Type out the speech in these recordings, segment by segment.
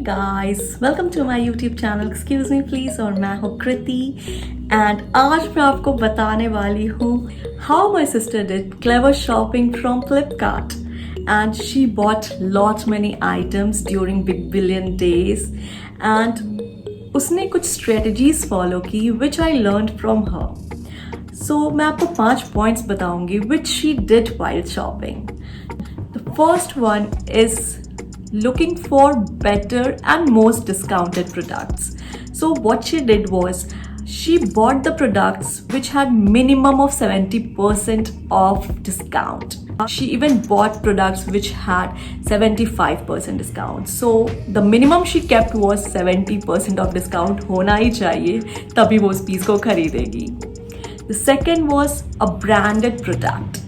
Guys, welcome to my YouTube channel excuse me please. और मैं हूँ कृति एंड आज मैं आपको बताने वाली हूँ how my sister did clever shopping from Flipkart and she bought lot many items during big billion days and उसने कुछ स्ट्रेटजीज फॉलो की विच आई लर्न फ्रॉम हर। सो मैं आपको 5 पॉइंट्स बताऊंगी which she did while shopping. The first one is looking for better and most discounted products. So what she did was she bought the products which had minimum of 70% off discount. She even bought products which had 75% discount. So the minimum she kept was 70% of discount होना ही चाहिए, तभी वो उस piece को खरीदेगी. The second was a branded product.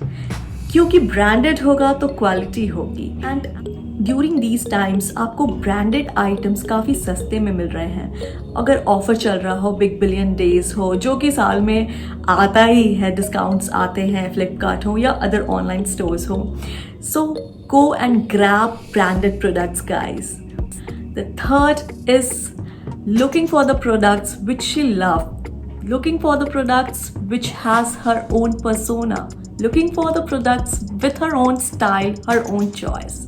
क्योंकि branded होगा तो क्वालिटी होगी एंड ड्यूरिंग दीज टाइम्स आपको ब्रांडेड आइटम्स काफ़ी सस्ते में मिल रहे हैं। अगर ऑफर चल रहा हो, बिग बिलियन डेज हो, जो कि साल में आता ही है, डिस्काउंट्स आते हैं, फ्लिपकार्ट हो या अदर ऑनलाइन स्टोर्स हो, so go and grab branded products guys. The third is looking for the products which she loved, looking for the products which has her own persona, looking for the products with her own style, her own choice.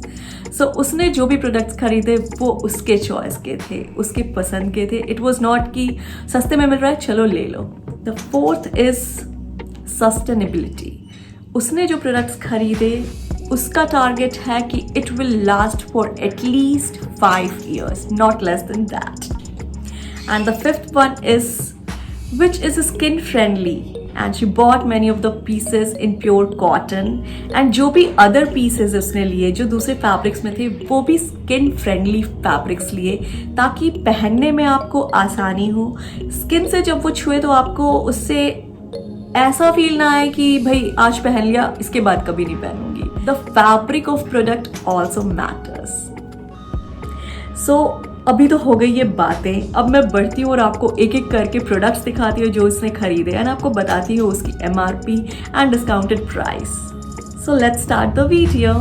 So उसने जो भी products खरीदे वो उसके choice के थे, उसके पसंद के थे. इट वॉज नॉट कि सस्ते में मिल रहा है चलो ले लो. The fourth is sustainability. उसने जो प्रोडक्ट्स खरीदे उसका टारगेट है कि it will last for at least 5 years, not less than that. And the fifth one is which is skin friendly and she bought many of the pieces in pure cotton and जो भी other pieces उसने लिए जो दूसरे fabrics में थे वो भी skin friendly fabrics लिए ताकि पहनने में आपको आसानी हो. Skin से जब वो छुए तो आपको उससे ऐसा फील ना आए कि भाई आज पहन लिया इसके बाद कभी नहीं पहनूंगी. The fabric of product also matters. So अभी तो हो गई ये बातें, अब मैं बढ़ती हूँ और आपको एक एक करके प्रोडक्ट्स दिखाती हूँ जो इसने खरीदे एंड आपको बताती हूँ उसकी MRP and discounted price. So let's start the video.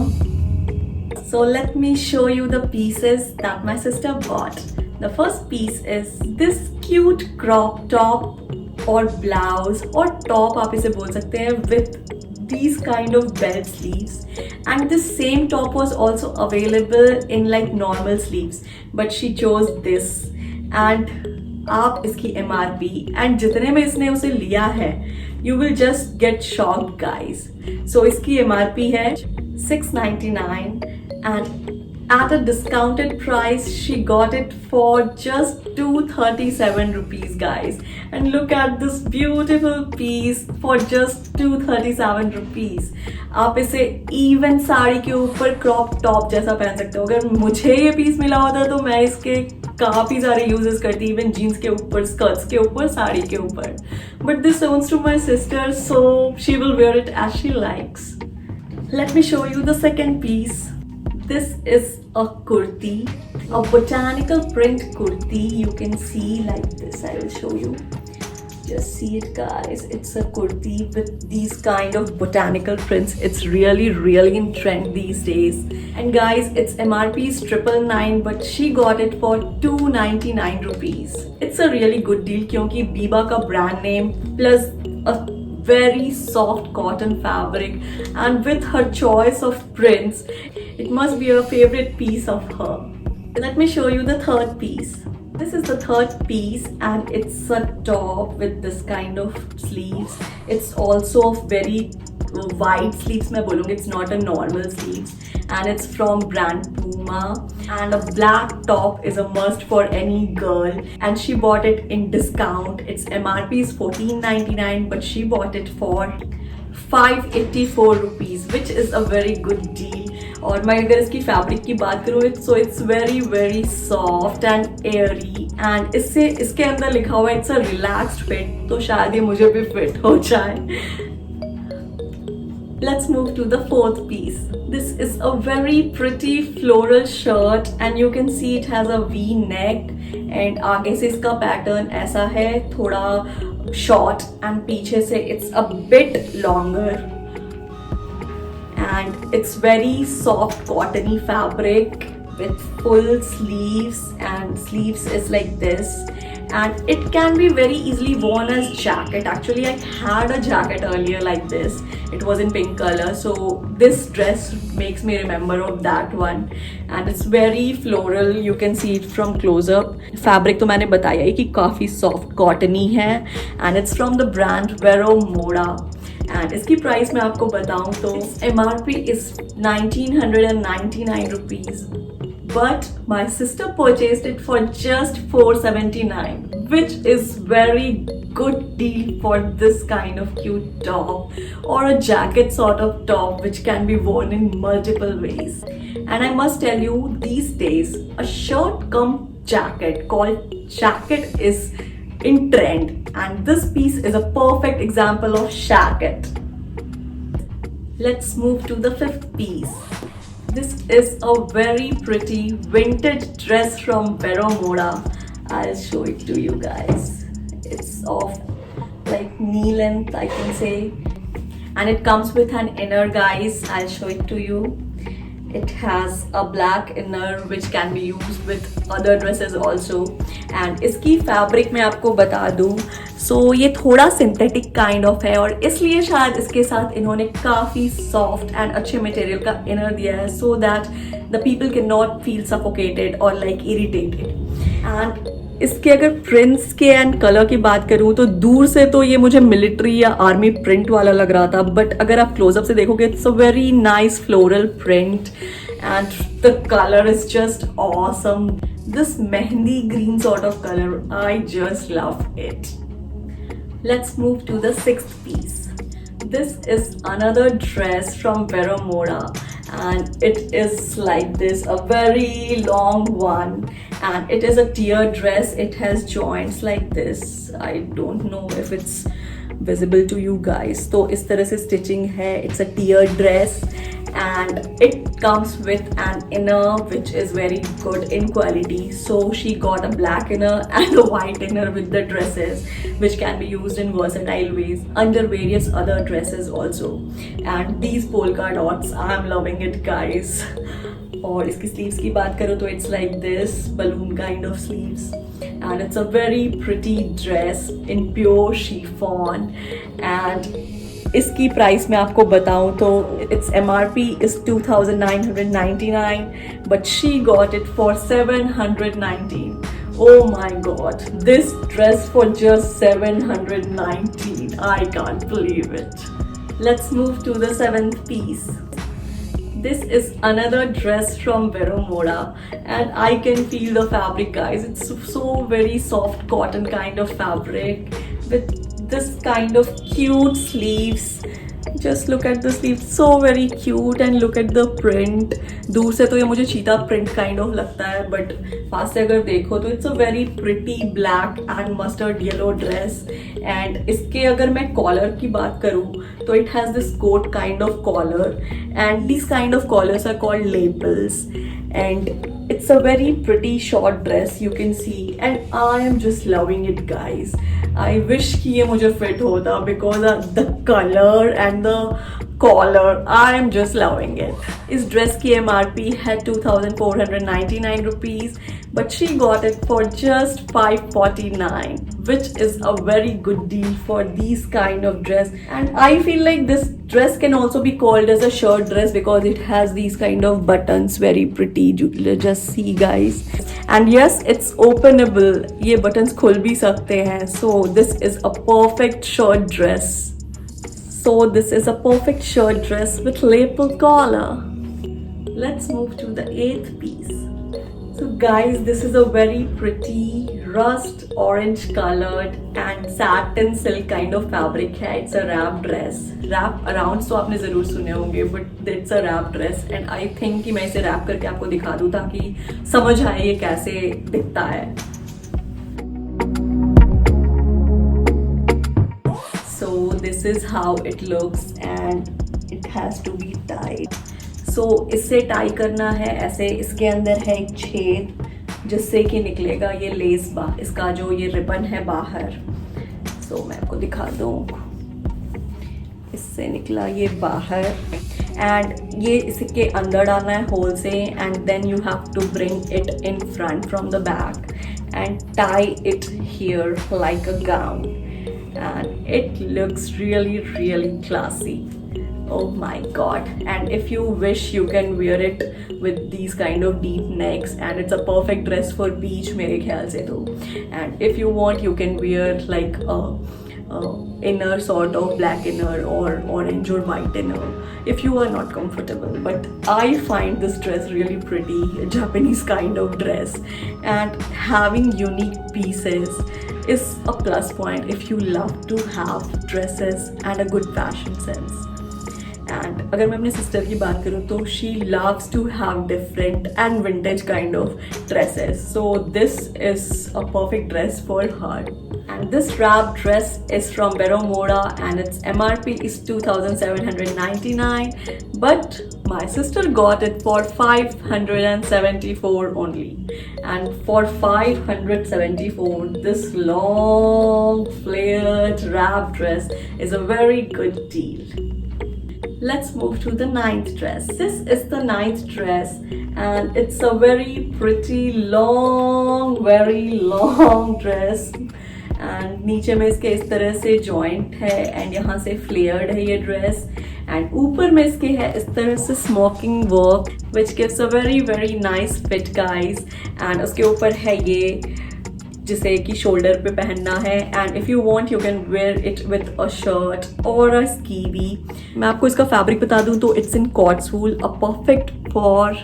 So let me show you the pieces that my sister bought. The first piece is this cute crop top और ब्लाउज और टॉप आप इसे बोल सकते हैं with these kind of belt sleeves, and this same top was also available in like normal sleeves but she chose this. and आप इसकी MRP and जितने में इसने उसे लिया है you will just get shocked guys. so इसकी MRP है $699 and at a discounted price she got it for just $237 rupees guys. and look at this beautiful piece for just $237 rupees. आप इसे इवन साड़ी के ऊपर क्रॉप टॉप जैसा पहन सकते हो. अगर मुझे ये पीस मिला होता तो मैं इसके काफ़ी सारे यूजेस करती, इवन जीन्स के ऊपर, स्कर्ट्स के ऊपर, साड़ी के ऊपर. But this belongs to my sister so she will wear it as she likes. Let me show you the second piece. This is a kurti, a botanical print kurti. You can see like this. I will show you. Just see it guys. It's a kurti with these kind of botanical prints. It's really in trend these days. And guys, its MRP is $999 but she got it for $299 rupees. It's a really good deal क्योंकि Biba का brand name plus a very soft cotton fabric and with her choice of prints it must be a favorite piece of her. Let me show you the third piece. This is the third piece and it's a top with this kind of sleeves. It's also very wide sleeves मैं बोलूँगी, it's not a normal sleeves and it's from brand Puma and a black top is a must for any girl and she bought it in discount. Its MRP is $1499 but she bought it for $584 rupees which is a very good deal. और मैं अगर इसकी fabric की बात करूँ so it's very soft and Airy and इसके अंदर लिखा हुआ है इट्स अ रिलैक्स्ड फिट, तो शायद ये मुझे भी फिट हो जाए. Let's move to the fourth piece. This is a very pretty floral shirt and you can see it has a V neck and आगे से इसका पैटर्न ऐसा है थोड़ा short and पीछे से it's a bit longer and it's very soft cottony fabric with full sleeves, and sleeves is like this, and it can be very easily worn as jacket. Actually, I had a jacket earlier like this. It was in pink color, so this dress makes me remember of that one. And it's very floral, you can see it from close up. Fabric तो मैंने बताया ही कि काफ़ी soft cottony है, and it's from the brand Vero Moda. And इसकी price मैं आपको बताऊं तो MRP is 1999 rupees, but my sister purchased it for just 479, which is very good deal for this kind of cute top or a jacket sort of top which can be worn in multiple ways. And I must tell you, these days a shirt cum jacket called jacket is in trend, and this piece is a perfect example of jacket. Let's move to the fifth piece. This is a very pretty vintage dress from Vero Moda. I'll show it to you guys. It's of like knee length, I can say, and it comes with an inner, guys. I'll show it to you. It has a black inner which can be used with other dresses also. And इसकी fabric मैं आपको बता दूँ, सो ये थोड़ा synthetic kind of है, और इसलिए शायद इसके साथ इन्होंने काफ़ी सॉफ्ट एंड अच्छे मटेरियल का इनर दिया है, so that the people can not feel suffocated और लाइक इरिटेटेड. एंड इसके अगर प्रिंट्स के एंड कलर की बात करूँ तो दूर से तो ये मुझे मिलिट्री या आर्मी प्रिंट वाला लग रहा था, बट अगर आप क्लोजअप से देखोगे it's a very nice floral print and the colour is just awesome. This mehndi green sort of colour, I just love it. Let's move to the sixth piece. This is another dress from Vero Moda, and it is like this, a very long one, and it is a tier dress. It has joints like this. I don't know if it's visible to you guys. तो इस तरह से stitching है. It's a tier dress, and it comes with an inner which is very good in quality. So she got a black inner and a white inner with the dresses, which can be used in versatile ways under various other dresses also. And these polka dots, I'm loving it, guys. और इसकी sleeves की बात करूँ तो it's like this balloon kind of sleeves, and it's a very pretty dress in pure chiffon. And इसकी price मैं आपको बताऊं तो its MRP is 2999, but she got it for 719. Oh my god, this dress for just 719. I can't believe it. Let's move to the seventh piece. This is another dress from Vero Moda, and I can feel the fabric, guys. It's so very soft cotton kind of fabric with this kind of cute sleeves. Just look at the sleeves, so very cute, and look at the print. दूर से तो ये मुझे चीता print kind of लगता है, but पास से अगर देखो तो it's a very pretty black and mustard yellow dress. And इसके अगर मैं कॉलर की बात करूँ तो it has this coat kind of collar, and this kind of collars are called lapels. And it's a very pretty short dress, you can see, and I am just loving it, guys. I wish कि ये मुझे fit होता, because the color and the collar, I am just loving it. इस dress की MRP है 2499 rupees, but she got it for just 549, which is a very good deal for these kind of dress. And I feel like this dress can also be called as a shirt dress because it has these kind of buttons, very pretty. Just see, guys. And yes, it's openable. ये buttons खुल भी सकते हैं. So this is a perfect shirt dress. So this is a perfect shirt dress with lapel collar. Let's move to the eighth piece. So guys, this is a very pretty rust orange colored and satin silk kind of fabric है. It's a wrap dress. Wrap around तो आपने ज़रूर सुने होंगे, but it's a wrap dress, and I think कि मैं इसे wrap करके आपको दिखा दूँ ताकि समझ आए ये कैसे दिखता है. So this is how it looks, and it has to be tied. So इसे टाई करना है ऐसे. इसके अंदर है एक छेद जिससे कि निकलेगा ये लेस इसका जो ये रिबन है बाहर. So मैं आपको दिखा दूँ. इससे निकला ये बाहर, एंड ये इसके अंदर डालना है होल से, and then you have to bring it in front from the back and tie it here like a gown, and it looks really classy. Oh my god. And if you wish, you can wear it with these kind of deep necks, and it's a perfect dress for beach mere khayal se to. And if you want, you can wear like a inner sort of black inner or orange or white inner if you are not comfortable. But I find this dress really pretty, a Japanese kind of dress, and having unique pieces is a plus point if you love to have dresses and a good fashion sense. And अगर मैं अपने sister की बात करूँ तो she loves to have different and vintage kind of dresses, so this is a perfect dress for her. And this wrap dress is from Vero Moda, and its MRP is 2,799, but my sister got it for 574 only. And for 574, this long flared wrap dress is a very good deal. Let's move to the ninth dress. This is the ninth dress, and it's a very pretty very long dress. And नीचे में इसके इस तरह से joint है, and यहाँ से flared है ये ड्रेस, एंड ऊपर में इसके है इस तरह से smoking work which gives a very nice fit guys. And उसके ऊपर है ये जिसे कि शोल्डर पे पहनना है, and if you want you can wear it with a shirt और अ स्कीवी. मैं आपको इसका फैब्रिक बता दूं तो it's in cots wool, a perfect for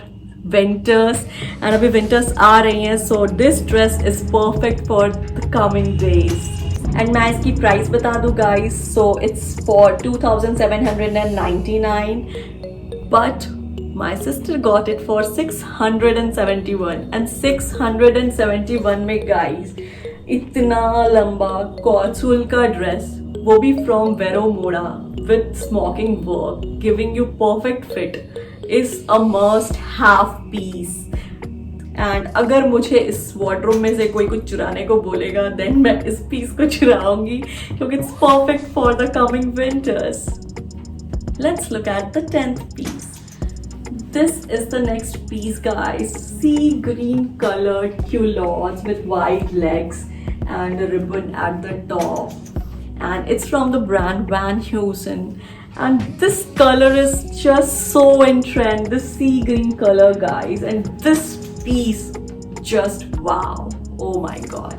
winters. And अभी विंटर्स आ रही हैं, so this dress is perfect for the coming days. And मैं इसकी प्राइस बता दूं guys, so it's for 2,799, but my sister got it for 671, and 671 में guys इतना लंबा कॉर्सुल का ड्रेस, वो भी from Vero Moda with smoking work giving you perfect fit, is a must have piece. And अगर मुझे इस वार्डरोब में से कोई कुछ चुराने को बोलेगा देन मैं इस पीस को चुराऊंगी, क्योंकि it's perfect for the coming winters. Let's look at the 10th piece. This is the next piece guys, sea green colored culottes with wide legs and a ribbon at the top, and it's from the brand Van Heusen, and this color is just so in trend, this sea green color guys, and this piece just wow, oh my god,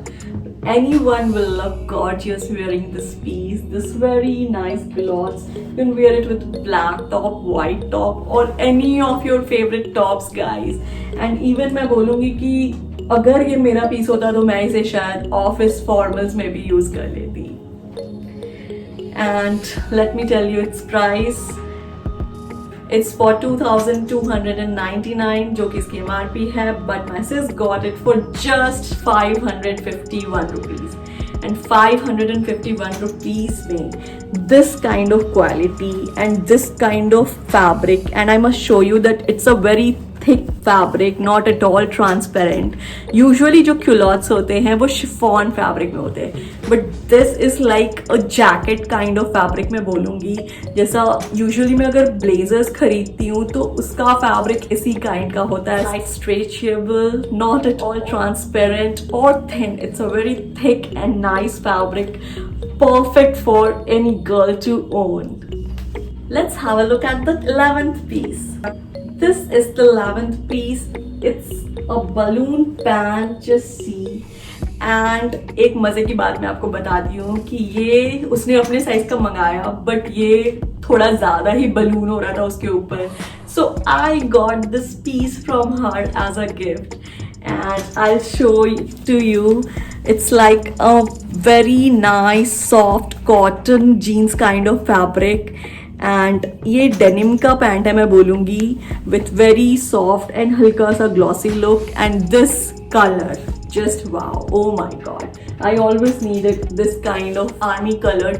anyone will look gorgeous wearing this piece. This very nice culottes, you can wear it with black top, white top, or any of your favorite tops guys. And even मैं बोलूँगी कि अगर ये मेरा piece होता तो मैं इसे शायद ऑफिस फॉर्मल्स में भी यूज कर लेती. And let me tell you its price. It's for 2,299, जो कि इसकी MRP है, but my sis got it for just 551 rupees. And 551 rupees में this kind of quality and this kind of fabric, and I must show you that it's a very thick fabric, not at all transparent. Usually जो culottes होते हैं वो chiffon fabric में होते हैं, but this is like a jacket kind of fabric मैं बोलूँगी. जैसा usually मैं अगर blazers खरीदती हूँ तो उसका fabric इसी kind का होता है, like stretchable, not at all transparent or thin. It's a very thick and nice fabric, perfect for any girl to own. Let's have a look at the 11th piece. This is the 11th piece. It's a balloon pant, just see. And एक मजे की बात मैं आपको बताती हूँ कि ये उसने अपने साइज का मंगाया, बट ये थोड़ा ज्यादा ही बलून हो रहा था उसके ऊपर. So I got this piece from her as a gift, and I'll show it to you. It's like a very nice soft cotton jeans kind of fabric. And ये डेनिम का पैंट है मैं बोलूँगी, विथ वेरी सॉफ्ट एंड हल्का सा glossy look. And this colour just wow, oh my God, I always needed this kind of army colour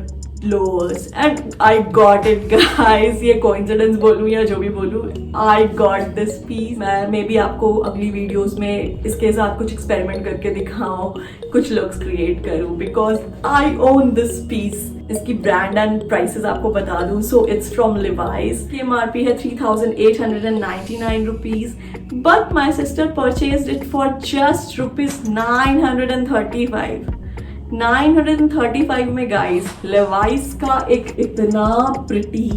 lowers and I got it guys. ये coincidence बोलूं या जो भी बोलूं, आई गॉट दिस पीस. मैं may be आपको अगली videos में इसके साथ कुछ एक्सपेरिमेंट करके दिखाऊं, कुछ लुक्स क्रिएट करूं, because I own this piece. इसकी ब्रांड एंड प्राइसेस आपको बता दूं. So it's from Levi's. की MRP है 3,899 rupees, but my sister purchased it for just rupees 935. 935 में गाइस लेवाइस का एक इतना pretty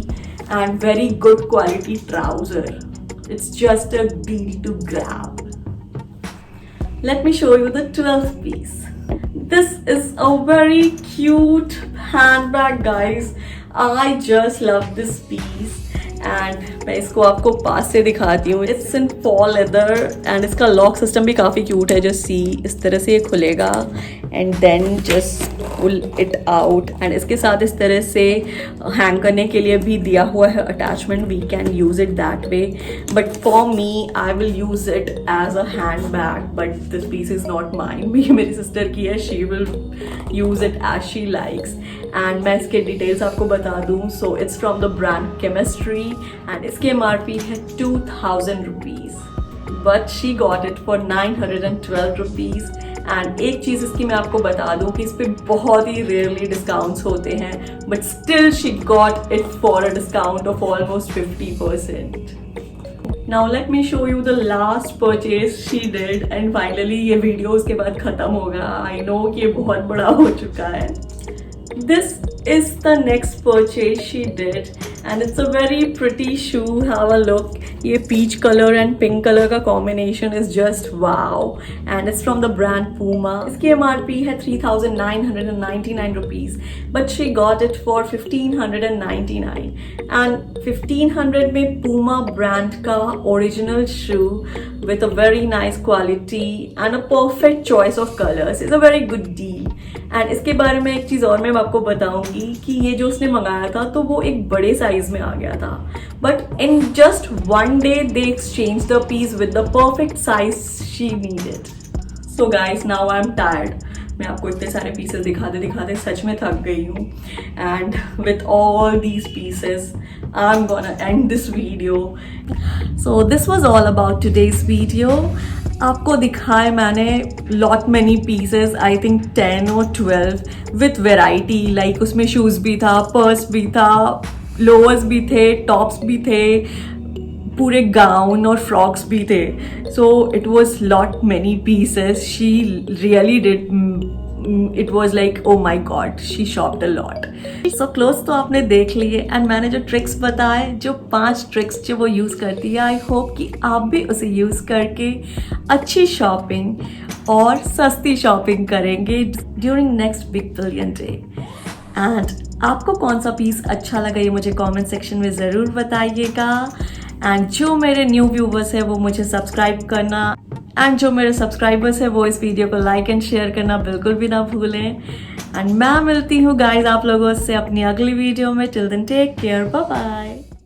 and very good quality trouser. It's just a deal to grab. Let me show you the 12th piece. This is a very cute handbag guys. I just love this piece and मैं इसको आपको पास से दिखाती हूँ. It's in faux leather and इसका lock system भी काफ़ी cute है. जो सी इस तरह से ये खुलेगा and then just pull it out and इसके साथ इस तरह से हैंग करने के लिए भी दिया हुआ है attachment. We can use it that way, but for me I will use it as a handbag. But this piece is not mine. ये मेरी सिस्टर की है. She will use it as she likes. And मैं इसके details आपको बता दूँ. So it's from the brand Chemistry and इसके MRP है 2,000 rupees, but she got it for 912 rupees. And एक चीज़ इसकी मैं आपको बता दूं कि इस पे बहुत ही रेयरली डिस्काउंट्स होते हैं, but still she got it for a discount of almost 50%. Now let me show you the last purchase she did and finally ये वीडियो उसके बाद ख़त्म होगा. आई नो कि ये बहुत बड़ा हो चुका है. This is the next purchase she did and it's a very pretty shoe. Have a look. ये peach color and pink color का combination is just wow and it's from the brand Puma. इसकी MRP है 3,999 rupees, but she got it for 1,599 and 1,500 में Puma brand का original shoe with a very nice quality and a perfect choice of colors is a very good deal. And इसके बारे में एक चीज़ और मैं आपको बताऊंगी कि ये जो उसने मंगाया था तो वो एक बड़े साइज में आ गया था, but in just one day they exchange the peace with the perfect size she needed. So guys now I am tired. मैं आपको इतने सारे पीसेस दिखाते दिखाते सच में थक गई हूँ and with all these pieces I am gonna and this video. So this was all about today's video. आपको दिखाए मैंने lot many pieces, I think 10 और 12 विथ वेराइटी. लाइक उसमें शूज़ भी था, पर्स भी था, लोअर्स भी थे, टॉप्स भी थे, पूरे गाउन और फ्रॉक्स भी थे. So it was lot many pieces. She really did. It was like oh my God, she शॉप्ड a lot. So clothes तो आपने देख लिए एंड मैंने जो ट्रिक्स बताए, जो 5 ट्रिक्स जो वो यूज़ करती है, आई होप कि आप भी उसे यूज़ करके अच्छी शॉपिंग और सस्ती शॉपिंग करेंगे during next big billion day. And आपको कौन सा पीस अच्छा लगा ये मुझे कमेंट सेक्शन में ज़रूर बताइएगा. एंड जो मेरे न्यू व्यूवर्स है वो मुझे सब्सक्राइब करना एंड जो मेरे सब्सक्राइबर्स है वो इस वीडियो को लाइक एंड शेयर करना बिल्कुल भी ना भूलें. एंड मैं मिलती हूँ गाइज आप लोगों से अपनी अगली वीडियो में. Till then take care, bye bye.